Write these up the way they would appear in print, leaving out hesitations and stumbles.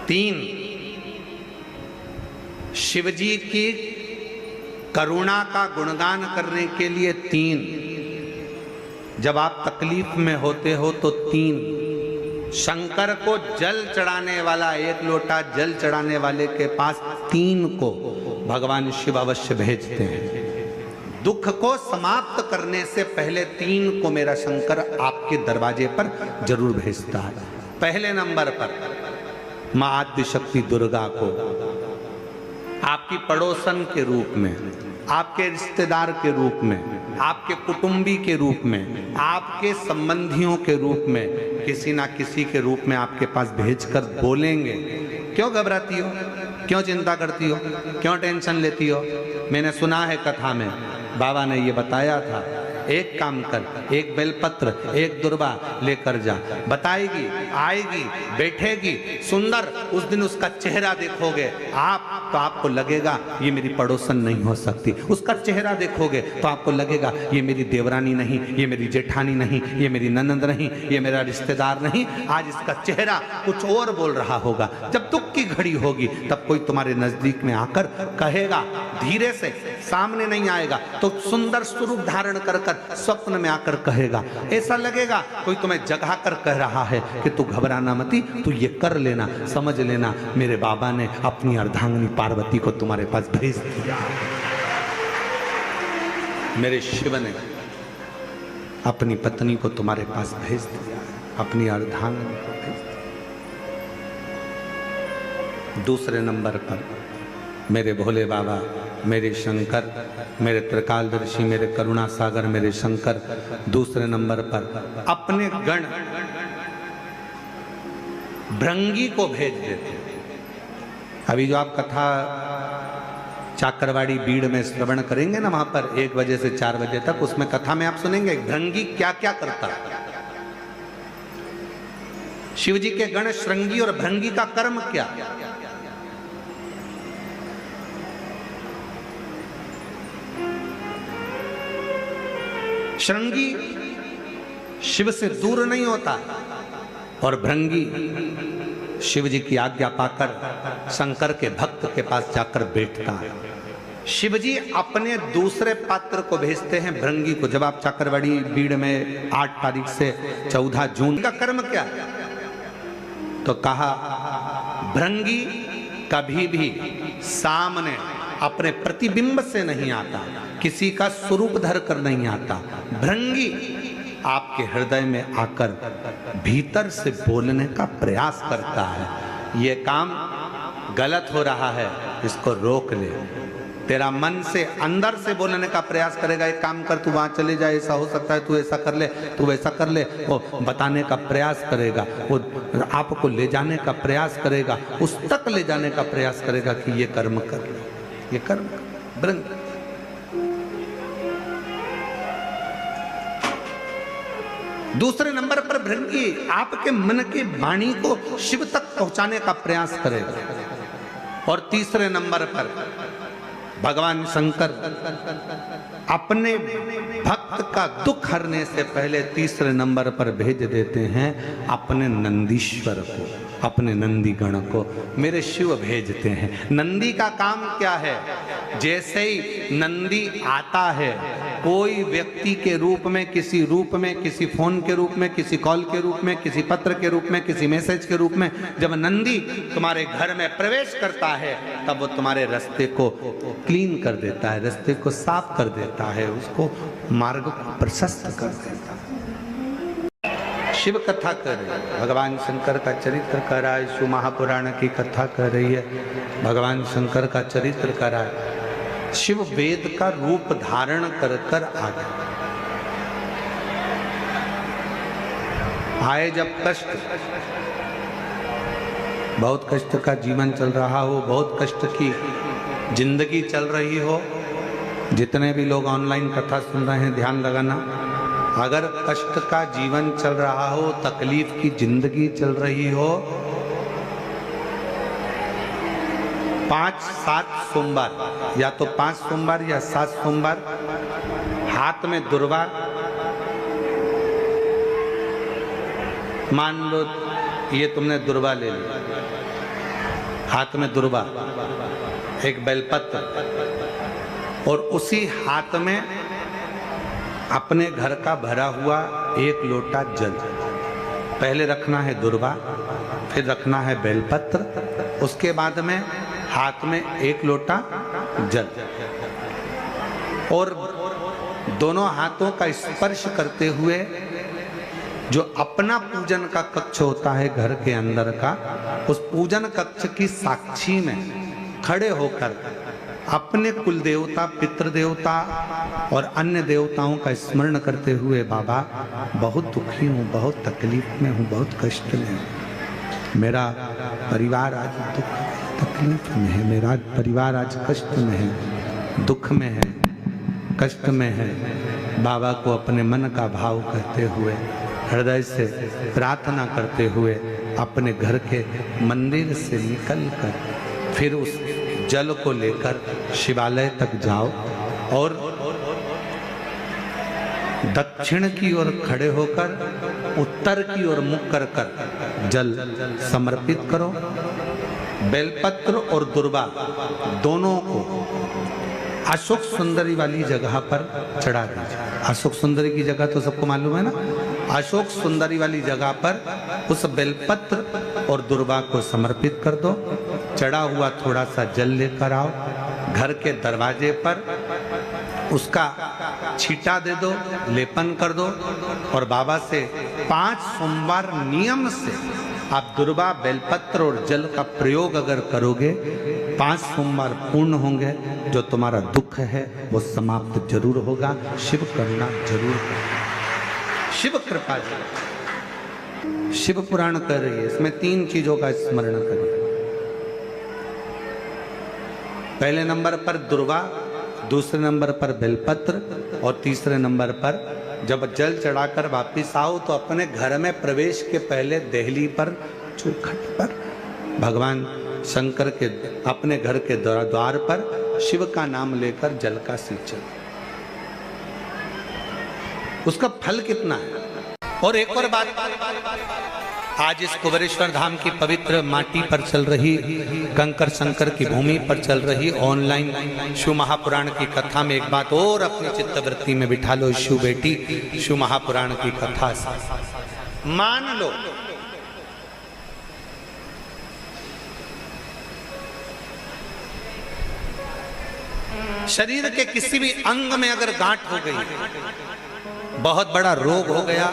तीन, शिवजी की करुणा का गुणगान करने के लिए तीन, जब आप तकलीफ में होते हो तो तीन, शंकर को जल चढ़ाने वाला, एक लोटा जल चढ़ाने वाले के पास तीन को भगवान शिव अवश्य भेजते हैं। दुख को समाप्त करने से पहले तीन को मेरा शंकर आपके दरवाजे पर जरूर भेजता है। पहले नंबर पर मां आद्य शक्ति दुर्गा को आपकी पड़ोसन के रूप में, आपके रिश्तेदार के रूप में, आपके कुटुंबी के रूप में, आपके संबंधियों के रूप में, किसी ना किसी के रूप में आपके पास भेजकर बोलेंगे, क्यों घबराती हो, क्यों चिंता करती हो, क्यों टेंशन लेती हो। मैंने सुना है कथा में बाबा ने ये बताया था, एक काम कर, एक बेलपत्र, एक दुर्वा लेकर जा, बताएगी, आएगी, बैठेगी, सुंदर, उस दिन उसका चेहरा देखोगे आप तो आपको लगेगा ये मेरी पड़ोसन नहीं हो सकती। उसका चेहरा देखोगे तो आपको लगेगा ये मेरी देवरानी नहीं, ये मेरी जेठानी नहीं, ये मेरी ननंद नहीं, ये मेरा रिश्तेदार नहीं। आज इसका चेहरा कुछ और बोल रहा होगा। जब दुख की घड़ी होगी तब कोई तुम्हारे नजदीक में आकर कहेगा, धीरे से, सामने नहीं आएगा तो सुंदर स्वरूप धारण कर कर स्वप्न में आकर कहेगा। ऐसा लगेगा कोई तुम्हें जगा कर कह रहा है कि तू घबराना मती, तू ये कर लेना, समझ लेना मेरे बाबा ने अपनी अर्धांगिनी पार्वती को तुम्हारे पास भेज दिया। मेरे शिव ने अपनी पत्नी को तुम्हारे पास भेज दिया, अपनी अर्धांगिनी को भेज दिया। दूसरे नंबर पर मेरे भोले बाबा, मेरे शंकर, मेरे त्रिकालदर्शी, मेरे करुणा सागर, मेरे शंकर दूसरे नंबर पर अपने गण भृंगी को भेज देते। अभी जो आप कथा चाकरवाड़ी बीड़ में श्रवण करेंगे ना, वहां पर 1 बजे से 4 बजे तक, उसमें कथा में आप सुनेंगे भृंगी क्या क्या करता है। शिवजी के गण श्रृंगी और भृंगी का कर्म क्या। श्रृंगी शिव से दूर नहीं होता और भृंगी शिव जी की आज्ञा पाकर शंकर के भक्त के पास जाकर बैठता है। शिव जी अपने दूसरे पात्र को भेजते हैं भृंगी को। जब आप चाकरवाड़ी बीड़ में 8 तारीख से 14 जून का कर्म क्या है, तो कहा भृंगी कभी भी सामने अपने प्रतिबिंब से नहीं आता, किसी का स्वरूप धर कर नहीं आता। भृंगी आपके हृदय में आकर भीतर से बोलने का प्रयास करता है। ये काम गलत हो रहा है, इसको रोक ले। तेरा मन से अंदर से बोलने का प्रयास करेगा, एक काम कर, तू वहां चले जा, ऐसा हो सकता है, तू ऐसा कर ले, तू वैसा कर ले। वो बताने का प्रयास करेगा, वो आपको ले जाने का प्रयास करेगा, उस तक ले जाने का प्रयास करेगा कि ये कर्म कर, ये कर्म भृंग। दूसरे नंबर पर भृंगी आपके मन की वाणी को शिव तक पहुंचाने का प्रयास करेगा। और तीसरे नंबर पर भगवान शंकर अपने भक्त का दुख हरने से पहले तीसरे नंबर पर भेज देते हैं अपने नंदीश्वर को, अपने नंदी गण को मेरे शिव भेजते हैं। नंदी का काम क्या है, जैसे ही नंदी आता है, कोई व्यक्ति के रूप में, किसी रूप में, किसी फोन के रूप में, किसी कॉल के रूप में, किसी पत्र के रूप में, किसी मैसेज के रूप में, जब नंदी तुम्हारे घर में प्रवेश करता है तब वो तुम्हारे रास्ते को क्लीन कर देता है, रास्ते को साफ कर देता है, उसको मार्ग को प्रशस्त कर देता है। शिव कथा कर रही है, भगवान शंकर का चरित्र कर रहा है, शिव महापुराण की कथा कर रही है, भगवान शंकर का चरित्र कर रहा है। शिव वेद का रूप धारण कर कर आए जब कष्ट, बहुत कष्ट का जीवन चल रहा हो, बहुत कष्ट की जिंदगी चल रही हो, जितने भी लोग ऑनलाइन कथा सुन रहे हैं ध्यान लगाना, अगर कष्ट का जीवन चल रहा हो, तकलीफ की जिंदगी चल रही हो, 5-7 सोमवार, या तो 5 सोमवार या 7 सोमवार, हाथ में दुर्वा, मान लो ये तुमने दुर्वा ले ली, हाथ में दुर्वा, एक बेलपत्र, और उसी हाथ में अपने घर का भरा हुआ एक लोटा जल। पहले रखना है दुर्वा, फिर रखना है बेलपत्र, उसके बाद में हाथ में एक लोटा जल, और दोनों हाथों का स्पर्श करते हुए जो अपना पूजन का कक्ष होता है घर के अंदर का, उस पूजन कक्ष की साक्षी में खड़े होकर अपने कुल देवता, पितृ देवता और अन्य देवताओं का स्मरण करते हुए, बाबा बहुत दुखी हूँ, बहुत तकलीफ में हूँ, बहुत कष्ट में हूँ, मेरा परिवार आज दुख तकलीफ में है, मेरा परिवार आज कष्ट में है, दुख में है, कष्ट में है। बाबा को अपने मन का भाव कहते हुए, हृदय से प्रार्थना करते हुए अपने घर के मंदिर से निकलकर फिर उस जल को लेकर शिवालय तक जाओ और दक्षिण की ओर खड़े होकर उत्तर की ओर मुख कर कर जल समर्पित करो। बेलपत्र और दुर्वा दोनों को अशोक सुंदरी वाली जगह पर चढ़ा दीजिए। अशोक सुंदरी की जगह तो सबको मालूम है ना। अशोक सुंदरी वाली जगह पर उस बेलपत्र और दुर्वा को समर्पित कर दो। चढ़ा हुआ थोड़ा सा जल लेकर आओ, घर के दरवाजे पर उसका छींटा दे दो, लेपन कर दो, और बाबा से 5 सोमवार नियम से आप दुर्वा, बेलपत्र और जल का प्रयोग अगर करोगे, 5 सोमवार पूर्ण होंगे। जो तुम्हारा दुख है वो समाप्त जरूर होगा। शिव करुणा जरूर होगा, शिव कृपा जरूर। शिव पुराण कर रही है, इसमें 3 चीजों का स्मरण करिए। पहले नंबर पर दुर्वा, दूसरे नंबर पर बेलपत्र, और तीसरे नंबर पर जब जल चढ़ाकर वापिस आओ तो अपने घर में प्रवेश के पहले देहली पर, चौखट पर भगवान शंकर के अपने घर के द्वार पर शिव का नाम लेकर जल का सिंचन। उसका फल कितना है। और एक और बात, आज इस कुबेरेश्वर धाम की पवित्र माटी पर चल रही, कंकर शंकर की भूमि पर चल रही ऑनलाइन शिव महापुराण की कथा में एक बात और अपनी चित्तवृत्ति में बिठा लो। शिव बेटी, शिव महापुराण की कथा से मान लो शरीर के किसी भी अंग में अगर गांठ हो गई, बहुत बड़ा रोग हो गया,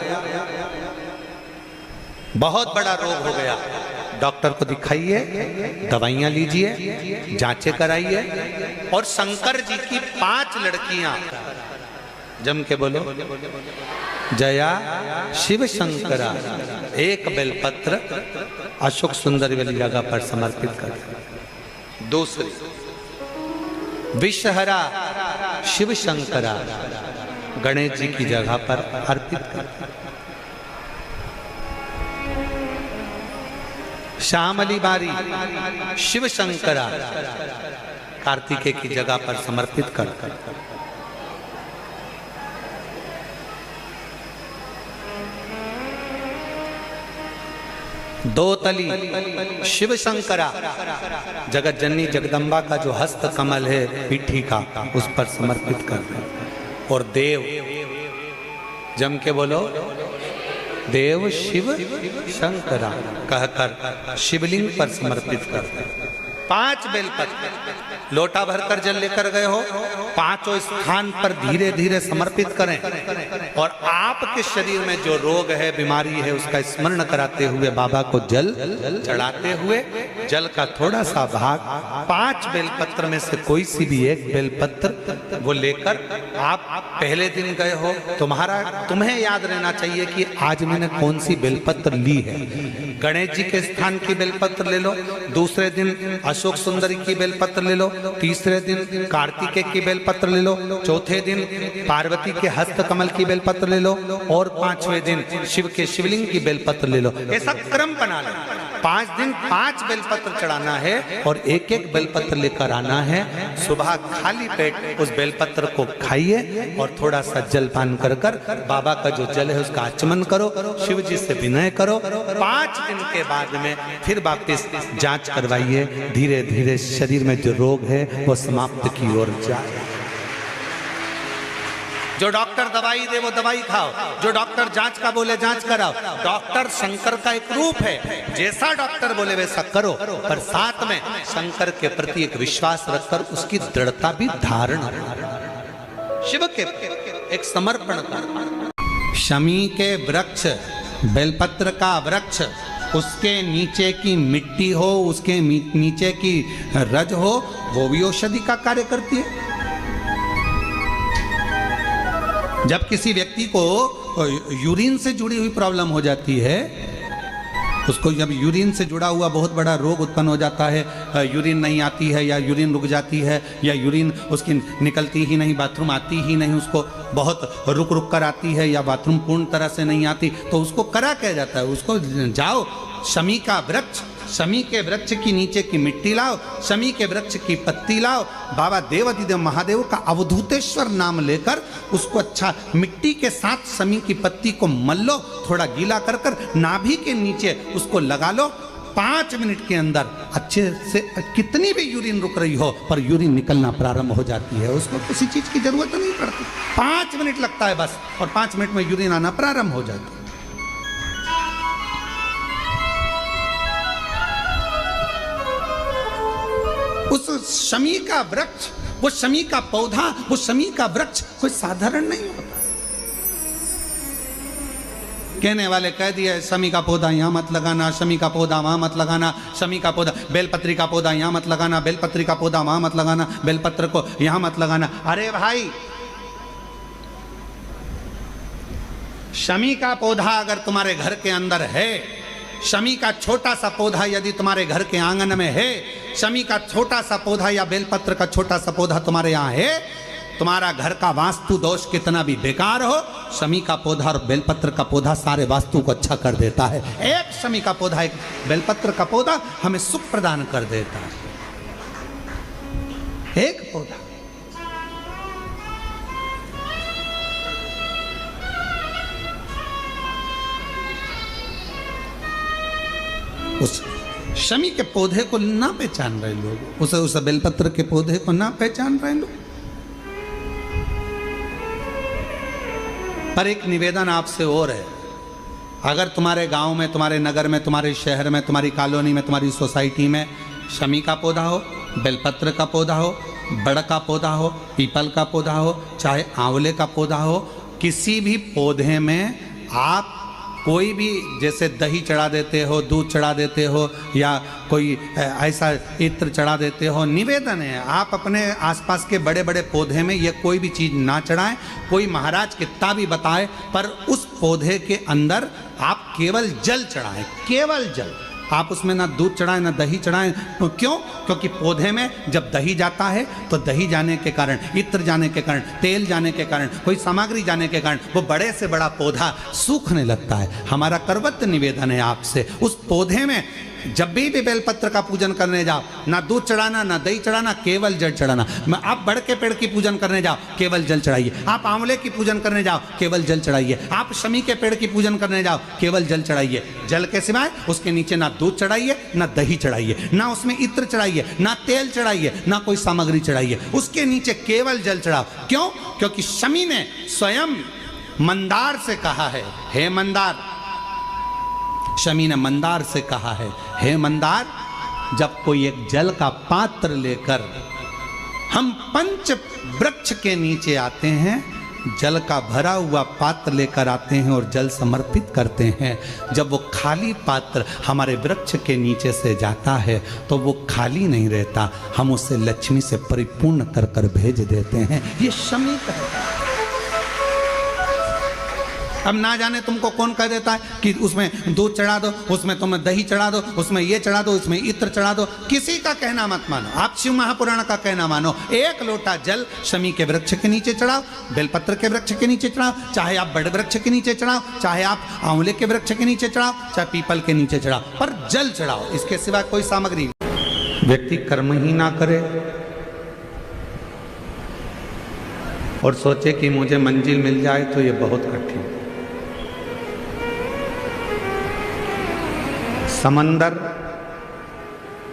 बहुत बड़ा रोग हो गया, डॉक्टर को दिखाइए, दवाइयां लीजिए, जांचें कराइए। और शंकर जी की 5 लड़कियां, जम के बोलो जया शिव शंकरा, एक बेलपत्र अशोक सुंदरी वाली जगह पर समर्पित कर। दूसरी विषहरा शिव शंकरा, गणेश जी की जगह पर अर्पित कर। श्यामली बारी शिव शंकरा, कार्तिकेय की जगह पर समर्पित कर। दो तली शिव शंकरा, जगत जननी जगदम्बा का जो हस्त कमल है पीठी का, उस पर समर्पित कर। और देव, जम के बोलो देव शिव शंकरा कहकर शिवलिंग पर समर्पित कर। 5 बेलपत्र लोटा भरकर जल लेकर गए हो, 5 स्थान पर धीरे धीरे समर्पित करें। और आपके शरीर में जो रोग है, बीमारी है, उसका स्मरण कराते हुए बाबा को जल चढ़ाते हुए, जल का थोड़ा सा भाग 5 बेलपत्र में से कोई सी भी एक बेलपत्र वो लेकर, आप पहले दिन गए हो, तुम्हें याद रहना चाहिए कि आज मैंने कौन सी बेलपत्र ली है। गणेश जी के स्थान की बेलपत्र ले लो, दूसरे दिन अशोक सुंदरी की बेलपत्र ले लो, तीसरे दिन कार्तिकेय की बेलपत्र ले लो, चौथे दिन पार्वती के हस्त कमल की बेलपत्र ले लो, और 5वें दिन शिव के शिवलिंग की बेलपत्र ले लो। ऐसा क्रम बना लो। 5 दिन 5 बेलपत्र चढ़ाना है और एक एक बेलपत्र लेकर आना है। सुबह खाली पेट उस बेलपत्र को खाइए और थोड़ा सा जलपान कर बाबा का जो जल है उसका आचमन करो, शिव जी से विनय करो। 5 दिन के बाद में फिर वापस जांच करवाइए, धीरे धीरे शरीर में जो रोग है वो समाप्त की ओर जाए। जो डॉक्टर दवाई दे वो दवाई खाओ, जो डॉक्टर जांच का बोले जांच कराओ। डॉक्टर शंकर का एक रूप है, जैसा डॉक्टर बोले वैसा करो, पर साथ में शंकर के प्रति एक विश्वास रखकर उसकी दृढ़ता भी धारण करो, शिव के एक समर्पण करो। शमी के वृक्ष, बेलपत्र का वृक्ष, उसके नीचे की मिट्टी हो, उसके नीचे की रज हो, वो भी औषधि का कार्य करती है। जब किसी व्यक्ति को यूरिन से जुड़ी हुई प्रॉब्लम हो जाती है, उसको जब यूरिन से जुड़ा हुआ बहुत बड़ा रोग उत्पन्न हो जाता है, यूरिन नहीं आती है या यूरिन रुक जाती है या यूरिन उसकी निकलती ही नहीं, बाथरूम आती ही नहीं, उसको बहुत रुक रुक कर आती है या बाथरूम पूर्ण तरह से नहीं आती, तो उसको करा क्या जाता है? उसको जाओ शमी का वृक्ष, शमी के वृक्ष की नीचे की मिट्टी लाओ, शमी के वृक्ष की पत्ती लाओ, बाबा देवाधिदेव महादेव का अवधूतेश्वर नाम लेकर उसको अच्छा मिट्टी के साथ शमी की पत्ती को मल लो, थोड़ा गीला कर कर नाभि के नीचे उसको लगा लो। 5 मिनट के अंदर अच्छे से, कितनी भी यूरिन रुक रही हो पर यूरिन निकलना प्रारंभ हो जाती है, उसको किसी चीज की जरूरत नहीं पड़ती। 5 मिनट लगता है बस, और 5 मिनट में यूरिन आना प्रारंभ हो जाती है। उस शमी का वृक्ष, वो शमी का पौधा, वो शमी का वृक्ष कोई साधारण नहीं होता। कहने वाले कह दिए शमी का पौधा यहां मत लगाना, शमी का पौधा वहां मत लगाना, शमी का पौधा, बेलपत्री का पौधा यहां मत लगाना, बेलपत्री का पौधा वहां मत लगाना, बेलपत्र को यहां मत लगाना। अरे भाई, शमी का पौधा अगर तुम्हारे घर के अंदर है, शमी का छोटा सा पौधा यदि तुम्हारे घर के आंगन में है, शमी का छोटा सा पौधा या बेलपत्र का छोटा सा पौधा तुम्हारे यहाँ है, तुम्हारा घर का वास्तु दोष कितना भी बेकार हो, शमी का पौधा और बेलपत्र का पौधा सारे वास्तु को अच्छा कर देता है। एक शमी का पौधा, एक बेलपत्र का पौधा हमें सुख प्रदान कर देता है। एक पौधा। उस शमी के पौधे को ना पहचान रहे लोग, उस बेलपत्र के पौधे को ना पहचान रहे लोग। पर एक निवेदन आपसे और है, अगर तुम्हारे गांव में, तुम्हारे नगर में, तुम्हारे शहर में, तुम्हारी कॉलोनी में, तुम्हारी सोसाइटी में शमी का पौधा हो, बेलपत्र का पौधा हो, बड़ का पौधा हो, पीपल का पौधा हो, चाहे आंवले का पौधा हो, किसी भी पौधे में आप कोई भी, जैसे दही चढ़ा देते हो, दूध चढ़ा देते हो या कोई ऐसा इत्र चढ़ा देते हो, निवेदन है आप अपने आसपास के बड़े बड़े पौधे में ये कोई भी चीज़ ना चढ़ाएं। कोई महाराज कितना भी बताए, पर उस पौधे के अंदर आप केवल जल चढ़ाएं, केवल जल। आप उसमें ना दूध चढ़ाएं ना दही चढ़ाएं। तो क्यों? क्योंकि पौधे में जब दही जाता है तो दही जाने के कारण, इत्र जाने के कारण, तेल जाने के कारण, कोई सामग्री जाने के कारण वो बड़े से बड़ा पौधा सूखने लगता है। हमारा करवत निवेदन है आपसे, उस पौधे में जब भी बेलपत्र का पूजन करने जाओ, ना दूध चढ़ाना ना दही चढ़ाना, केवल जल चढ़ाना। आप बड़ के पेड़ की पूजन करने जाओ, केवल जल चढ़ाइए। आप आंवले की पूजन करने जाओ, केवल जल चढ़ाइए। आप शमी के पेड़ की पूजन करने जाओ, केवल जल चढ़ाइए। जल के सिवाय उसके नीचे ना दूध चढ़ाइए ना दही चढ़ाइए, ना उसमें इत्र चढ़ाइए, ना तेल चढ़ाइए, ना कोई सामग्री चढ़ाइए, उसके नीचे केवल जल चढ़ाओ। क्यों? क्योंकि शमी ने स्वयं मंदार से कहा है, हे मंदार, शमी ने मंदार से कहा है, हे मंदार, जब कोई एक जल का पात्र लेकर हम पंच वृक्ष के नीचे आते हैं, जल का भरा हुआ पात्र लेकर आते हैं और जल समर्पित करते हैं, जब वो खाली पात्र हमारे वृक्ष के नीचे से जाता है तो वो खाली नहीं रहता, हम उसे लक्ष्मी से परिपूर्ण कर कर भेज देते हैं। ये शमी का है। अब ना जाने तुमको कौन कह देता है कि उसमें दूध चढ़ा दो, उसमें तुम दही चढ़ा दो, उसमें ये चढ़ा दो, उसमें इत्र चढ़ा दो। किसी का कहना मत मानो, आप शिव महापुराण का कहना मानो। एक लोटा जल शमी के वृक्ष के नीचे चढ़ाओ, बेलपत्र के वृक्ष के नीचे चढ़ाओ, चाहे आप बड़े वृक्ष के नीचे चढ़ाओ, चाहे आप आंवले के वृक्ष के नीचे चढ़ाओ, चाहे पीपल के नीचे चढ़ाओ, पर जल चढ़ाओ। इसके सिवा कोई सामग्री। व्यक्ति कर्म ही ना करे और सोचे कि मुझे मंजिल मिल जाए तो ये बहुत कठिन। समंदर,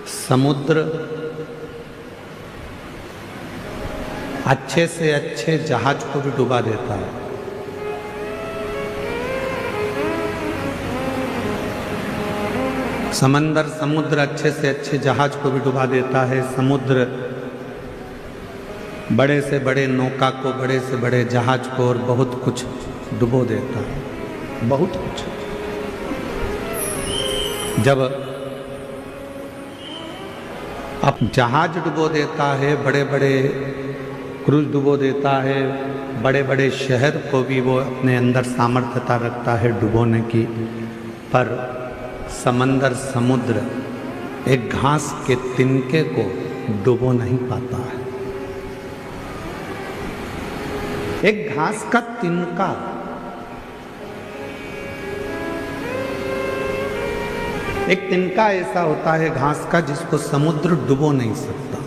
समुद्र अच्छे से अच्छे जहाज को भी डुबा देता है। समंदर, समुद्र अच्छे से अच्छे जहाज को भी डुबा देता है। समुद्र बड़े से बड़े नौका को, बड़े से बड़े जहाज को और बहुत कुछ डुबो देता है, बहुत कुछ। जब अब जहाज डुबो देता है, बड़े बड़े क्रूज डुबो देता है, बड़े बड़े शहर को भी वो अपने अंदर सामर्थ्यता रखता है डुबोने की, पर समंदर, समुद्र एक घास के तिनके को डुबो नहीं पाता है। एक घास का तिनका, एक तिनका ऐसा होता है घास का जिसको समुद्र डुबो नहीं सकता।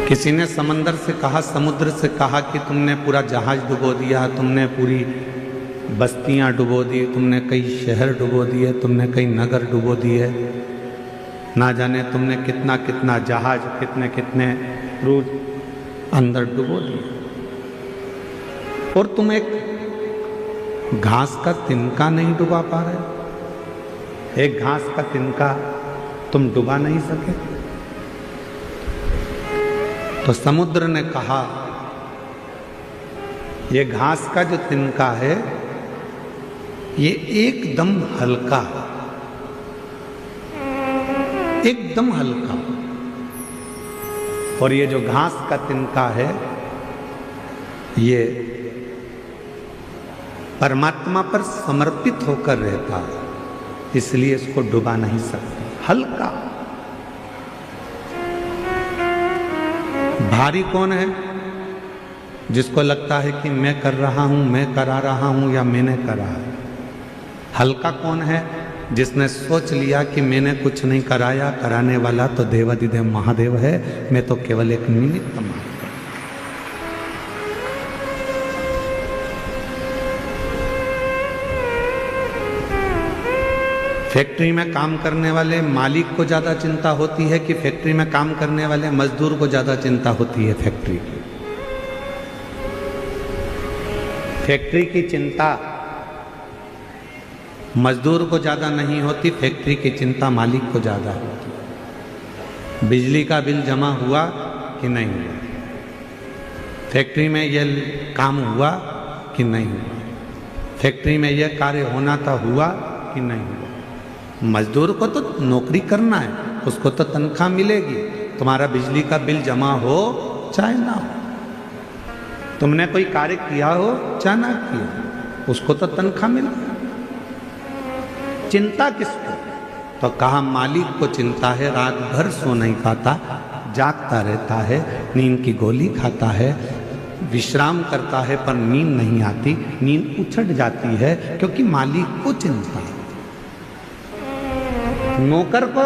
किसी ने समंदर से कहा, समुद्र से कहा कि तुमने पूरा जहाज डुबो दिया, तुमने पूरी बस्तियां डुबो दी, तुमने कई शहर डुबो दिए, तुमने कई नगर डुबो दिए, ना जाने तुमने कितना कितना जहाज, कितने कितने क्रूज अंदर डुबो दिए, और तुम एक घास का तिनका नहीं डुबा पा रहे। एक घास का तिनका तुम डुबा नहीं सके। तो समुद्र ने कहा, ये घास का जो तिनका है ये एकदम हल्का, एकदम हल्का, और ये जो घास का तिनका है ये परमात्मा पर समर्पित होकर रहता है, इसलिए इसको डुबा नहीं सकते। हल्का। भारी कौन है? जिसको लगता है कि मैं कर रहा हूं, मैं करा रहा हूं या मैंने करा है। हल्का कौन है? जिसने सोच लिया कि मैंने कुछ नहीं कराया, कराने वाला तो देवाधिदेव महादेव है, मैं तो केवल एक निमित्त मात्र। फैक्ट्री में काम करने वाले मालिक को ज़्यादा चिंता होती है कि फैक्ट्री में काम करने वाले मजदूर को ज़्यादा चिंता होती है फैक्ट्री की? फैक्ट्री की चिंता मजदूर को ज़्यादा नहीं होती, फैक्ट्री की चिंता मालिक को ज़्यादा होती। बिजली का बिल जमा हुआ कि नहीं हुआ, फैक्ट्री में यह काम हुआ कि नहीं हुआ, फैक्ट्री में यह कार्य होना था हुआ कि नहीं हुआ। मजदूर को तो नौकरी करना है, उसको तो तनख्वाह मिलेगी। तुम्हारा बिजली का बिल जमा हो चाहे ना हो, तुमने कोई कार्य किया हो चाहे ना किया, उसको तो तनख्वाह मिलेगी। चिंता किसको? तो कहा मालिक को चिंता है, रात भर सो नहीं पाता, जागता रहता है, नींद की गोली खाता है, विश्राम करता है पर नींद नहीं आती, नींद उछट जाती है क्योंकि मालिक को चिंता है। नौकर को,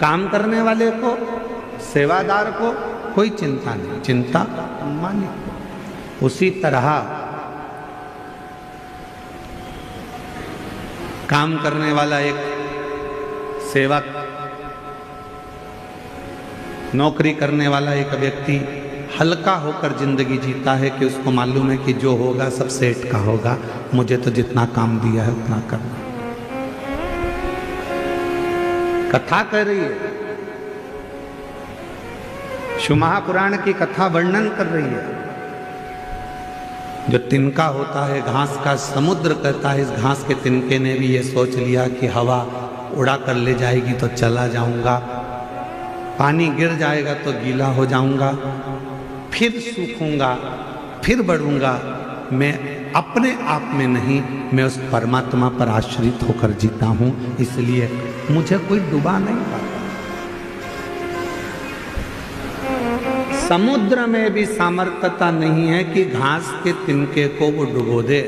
काम करने वाले को, सेवादार को कोई चिंता नहीं, चिंता मालिक को। उसी तरह काम करने वाला एक सेवक, नौकरी करने वाला एक व्यक्ति हल्का होकर जिंदगी जीता है कि उसको मालूम है कि जो होगा सब सेठ का होगा, मुझे तो जितना काम दिया है उतना करना। कथा कर रही है, शिव महापुराण की कथा वर्णन कर रही है। जो तिनका होता है घास का, समुद्र कहता है इस घास के तिनके ने भी ये सोच लिया कि हवा उड़ा कर ले जाएगी तो चला जाऊंगा, पानी गिर जाएगा तो गीला हो जाऊंगा, फिर सूखूंगा, फिर बढ़ूंगा। मैं अपने आप में नहीं, मैं उस परमात्मा पर आश्रित होकर जीता हूं, इसलिए मुझे कोई डुबा नहीं पाता। समुद्र में भी सामर्थ्यता नहीं है कि घास के तिनके को वो डुबो दे।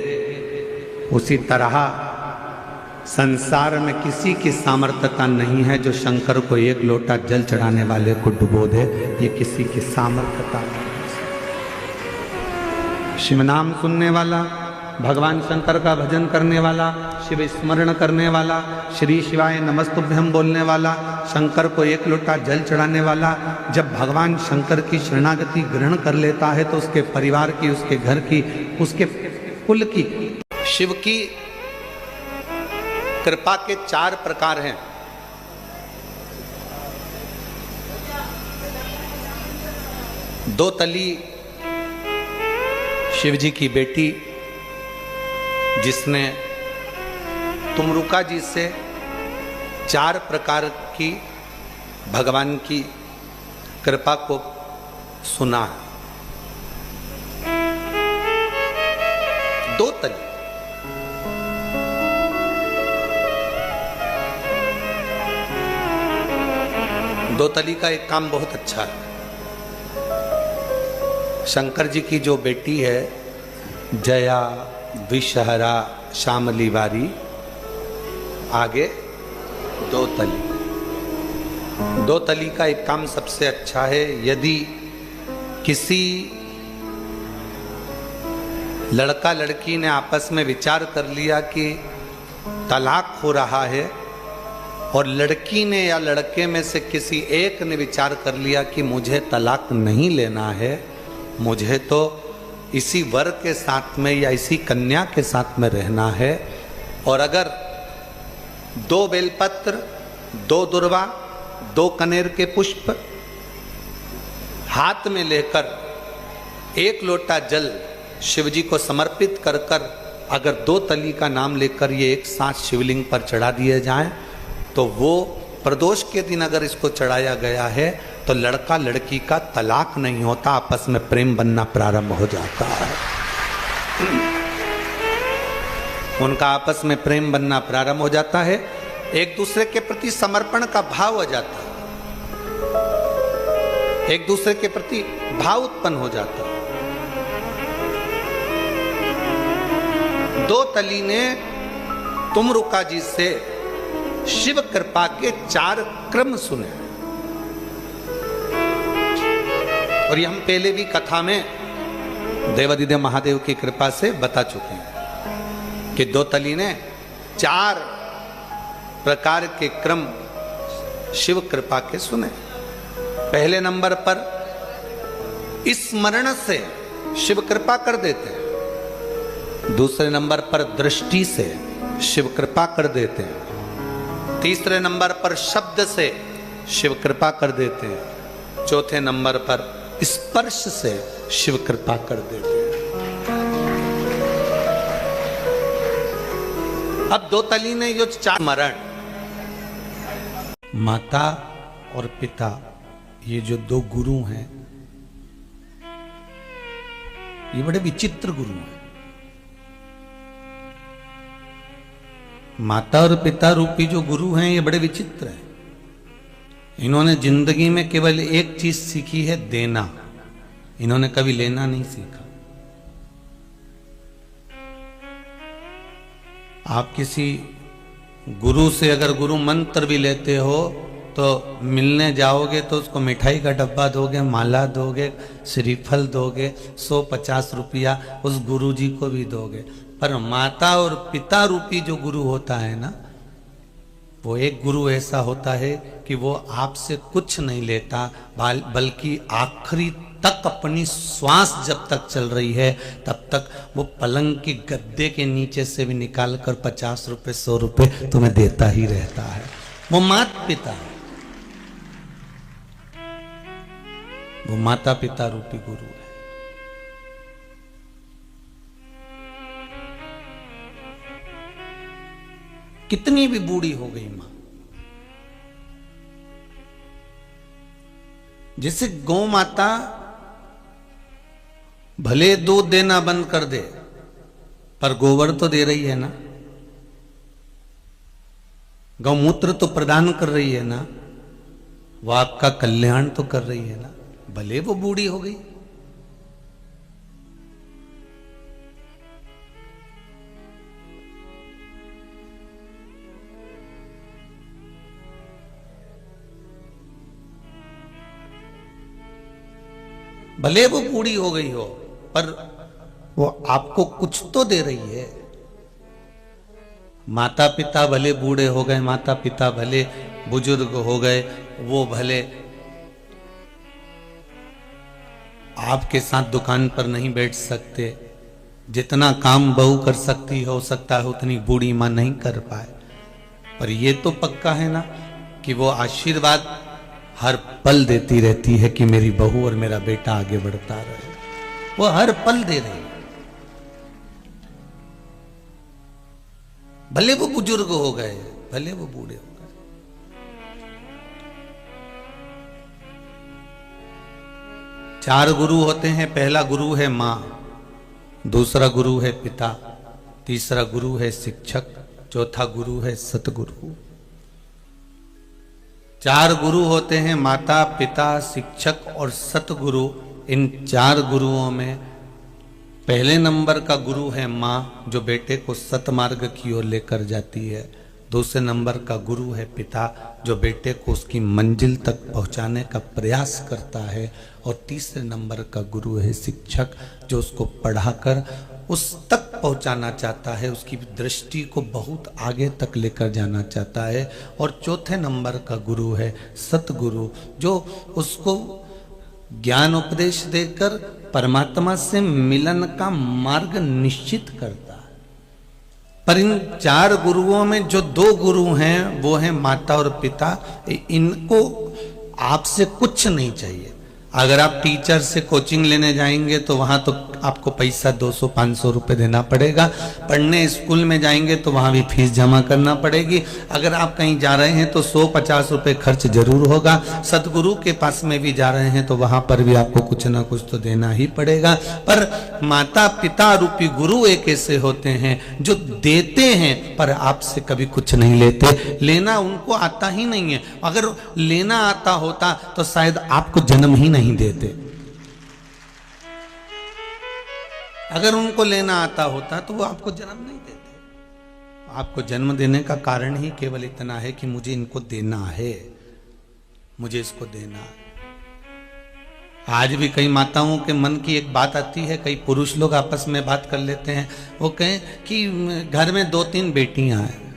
उसी तरह संसार में किसी की सामर्थ्यता नहीं है जो शंकर को एक लोटा जल चढ़ाने वाले को डुबो दे। ये किसी की सामर्थ्यता नहीं। शिव नाम सुनने वाला, भगवान शंकर का भजन करने वाला, शिव स्मरण करने वाला, श्री शिवाय नमस्तुभ्यम बोलने वाला, शंकर को एक लोटा जल चढ़ाने वाला, जब भगवान शंकर की शरणागति ग्रहण कर लेता है तो उसके परिवार की, उसके घर की, उसके कुल की, शिव की कृपा के 4 प्रकार हैं। दो तली शिव जी की बेटी, जिसने तुमरुका जी से 4 प्रकार की भगवान की कृपा को सुना है। दो तली, दो तली का एक काम बहुत अच्छा है। शंकर जी की जो बेटी है जया, विषहरा, श्यामली बारी, आगे दो तली। दो तली का एक काम सबसे अच्छा है। यदि किसी लड़का लड़की ने आपस में विचार कर लिया कि तलाक हो रहा है, और लड़की ने या लड़के में से किसी एक ने विचार कर लिया कि मुझे तलाक नहीं लेना है, मुझे तो इसी वर के साथ में या इसी कन्या के साथ में रहना है, और अगर 2 बेलपत्र, 2 दुर्वा, 2 कनेर के पुष्प हाथ में लेकर 1 लोटा जल शिव जी को समर्पित कर कर अगर 2 तली का नाम लेकर ये एक साथ शिवलिंग पर चढ़ा दिए जाएं, तो वो प्रदोष के दिन अगर इसको चढ़ाया गया है तो लड़का लड़की का तलाक नहीं होता, आपस में प्रेम बनना प्रारंभ हो जाता है। उनका आपस में प्रेम बनना प्रारंभ हो जाता है, एक दूसरे के प्रति समर्पण का भाव हो जाता है, एक दूसरे के प्रति भाव उत्पन्न हो जाता है। दो तली ने तुमरुका जी से शिव कृपा के 4 क्रम सुने, और ये हम पहले भी कथा में देवादिदेव महादेव की कृपा से बता चुके हैं कि दो तली ने 4 प्रकार के क्रम शिव कृपा के सुने। पहले नंबर पर स्मरण से शिव कृपा कर देते हैं, दूसरे नंबर पर दृष्टि से शिव कृपा कर देते हैं, तीसरे नंबर पर शब्द से शिव कृपा कर देते हैं, चौथे नंबर पर स्पर्श से शिव कृपा कर देते हैं। अब दो तली ने जो 4 मरण, माता और पिता, ये जो 2 गुरु हैं, ये बड़े विचित्र गुरु हैं। माता और पिता रूपी जो गुरु हैं ये बड़े विचित्र हैं। इन्होंने जिंदगी में केवल एक चीज सीखी है, देना। इन्होंने कभी लेना नहीं सीखा। आप किसी गुरु से अगर गुरु मंत्र भी लेते हो तो मिलने जाओगे तो उसको मिठाई का डब्बा दोगे, माला दोगे, श्रीफल दोगे, 150 रुपया उस गुरु जी को भी दोगे। पर माता और पिता रूपी जो गुरु होता है ना, वो एक गुरु ऐसा होता है कि वो आपसे कुछ नहीं लेता, बल्कि आखिरी तक अपनी श्वास जब तक चल रही है तब तक वो पलंग की गद्दे के नीचे से भी निकाल कर 50 रुपए 100 रुपए तुम्हें देता ही रहता है। वो माता पिता है, वो माता पिता रूपी गुरु है। कितनी भी बूढ़ी हो गई मां, जैसे गौ माता भले दूध देना बंद कर दे पर गोबर तो दे रही है ना, गौमूत्र तो प्रदान कर रही है ना, वो आपका कल्याण तो कर रही है ना, भले वो बूढ़ी हो गई। भले वो बूढ़ी हो गई हो पर वो आपको कुछ तो दे रही है। माता पिता भले बूढ़े हो गए, माता पिता भले बुजुर्ग हो गए, वो भले आपके साथ दुकान पर नहीं बैठ सकते, जितना काम बहू कर सकती हो सकता है उतनी बूढ़ी मां नहीं कर पाए, पर ये तो पक्का है ना कि वो आशीर्वाद हर पल देती रहती है कि मेरी बहू और मेरा बेटा आगे बढ़ता रहे। वो हर पल दे रही है, भले वो बुजुर्ग हो गए, भले वो बूढ़े हो गए। चार गुरु होते हैं। पहला गुरु है मां, दूसरा गुरु है पिता, तीसरा गुरु है शिक्षक, चौथा गुरु है सतगुरु। चार गुरु होते हैं, माता पिता शिक्षक और सतगुरु। इन चार गुरुओं में पहले नंबर का गुरु है मां, जो बेटे को सतमार्ग की ओर लेकर जाती है। दूसरे नंबर का गुरु है पिता, जो बेटे को उसकी मंजिल तक पहुंचाने का प्रयास करता है। और तीसरे नंबर का गुरु है शिक्षक, जो उसको पढ़ाकर उस तक पहुंचाना चाहता है, उसकी दृष्टि को बहुत आगे तक लेकर जाना चाहता है। और चौथे नंबर का गुरु है सतगुरु, जो उसको ज्ञान उपदेश देकर परमात्मा से मिलन का मार्ग निश्चित करता है। पर इन चार गुरुओं में जो दो गुरु हैं वो हैं माता और पिता। इनको आपसे कुछ नहीं चाहिए। अगर आप टीचर से कोचिंग लेने जाएंगे तो वहां तो आपको पैसा 200-500 रुपए देना पड़ेगा। पढ़ने स्कूल में जाएंगे तो वहां भी फीस जमा करना पड़ेगी। अगर आप कहीं जा रहे हैं तो 100-50 रुपए खर्च जरूर होगा। सतगुरु के पास में भी जा रहे हैं तो वहां पर भी आपको कुछ ना कुछ तो देना ही पड़ेगा। पर माता पिता रूपी गुरु एक ऐसे होते हैं जो देते हैं पर आपसे कभी कुछ नहीं लेते। लेना उनको आता ही नहीं है। अगर लेना आता होता तो शायद आपको जन्म ही नहीं देते। अगर उनको लेना आता होता तो वो आपको जन्म नहीं देते। आपको जन्म देने का कारण ही केवल इतना है कि मुझे इनको देना है, मुझे इसको देना है। आज भी कई माताओं के मन की एक बात आती है, कई पुरुष लोग आपस में बात कर लेते हैं। वो कहें कि घर में 2-3 बेटियां हैं,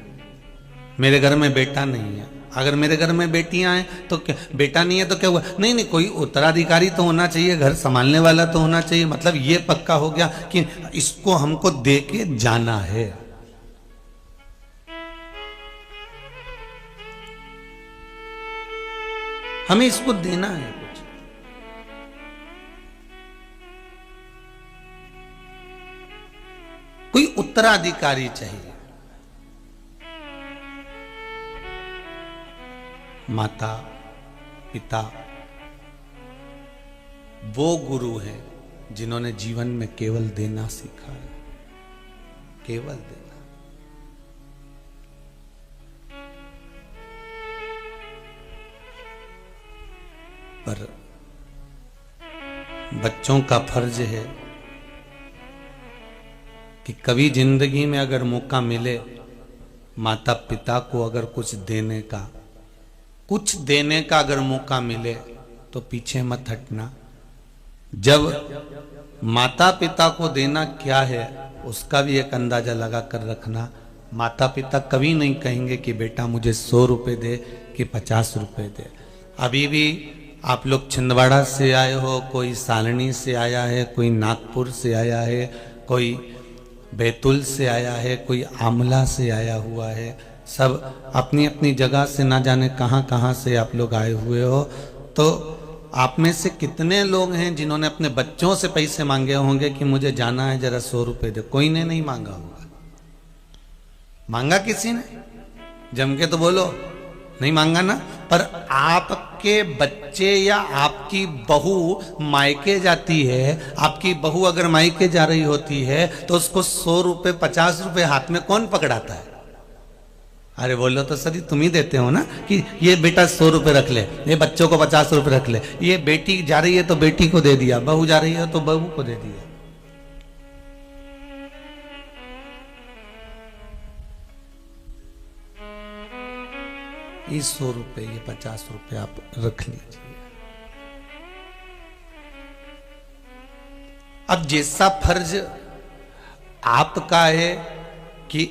मेरे घर में बेटा नहीं है। अगर मेरे घर में बेटियां हैं तो क्या बेटा नहीं है तो क्या हुआ? नहीं नहीं, कोई उत्तराधिकारी तो होना चाहिए, घर संभालने वाला तो होना चाहिए। मतलब ये पक्का हो गया कि इसको हमको दे के जाना है। हमें इसको देना है कुछ। कोई उत्तराधिकारी चाहिए। माता पिता वो गुरु हैं जिन्होंने जीवन में केवल देना सीखा है, केवल देना। पर बच्चों का फर्ज है कि कभी जिंदगी में अगर मौका मिले माता पिता को अगर कुछ देने का अगर मौका मिले तो पीछे मत हटना। जब माता पिता को देना क्या है उसका भी एक अंदाजा लगा कर रखना। माता पिता कभी नहीं कहेंगे कि बेटा मुझे 100 रुपए दे कि 50 रुपए दे। अभी भी आप लोग छिंदवाड़ा से आए हो, कोई सालनी से आया है, कोई नागपुर से आया है, कोई बैतूल से आया है, कोई आमला से आया हुआ है। सब अपनी अपनी जगह से ना जाने कहाँ कहाँ से आप लोग आए हुए हो। तो आप में से कितने लोग हैं जिन्होंने अपने बच्चों से पैसे मांगे होंगे कि मुझे जाना है जरा 100 रुपए दे? कोई ने नहीं मांगा होगा। मांगा किसी ने? जम के तो बोलो। नहीं मांगा ना। पर आपके बच्चे या आपकी बहू मायके जाती है, आपकी बहू अगर मायके जा रही होती है तो उसको 100 रुपए 50 रुपए हाथ में कौन पकड़ाता है? अरे बोलो तो सर तुम ही देते हो ना कि ये बेटा 100 रुपए रख ले, ये बच्चों को 50 रुपए रख ले, ये बेटी जा रही है तो बेटी को दे दिया, बहू जा रही है तो बहू को दे दिया। ये 100 रुपए ये 50 रुपए आप रख लीजिए। अब जैसा फर्ज आपका है कि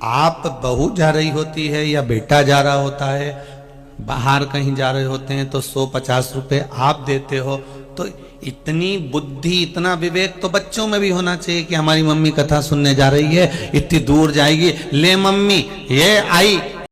आप बहू जा रही होती है या बेटा जा रहा होता है, बाहर कहीं जा रहे होते हैं तो 100-50 रुपए आप देते हो, तो इतनी बुद्धि इतना विवेक तो बच्चों में भी होना चाहिए कि हमारी मम्मी कथा सुनने जा रही है, इतनी दूर जाएगी, ले मम्मी ये आई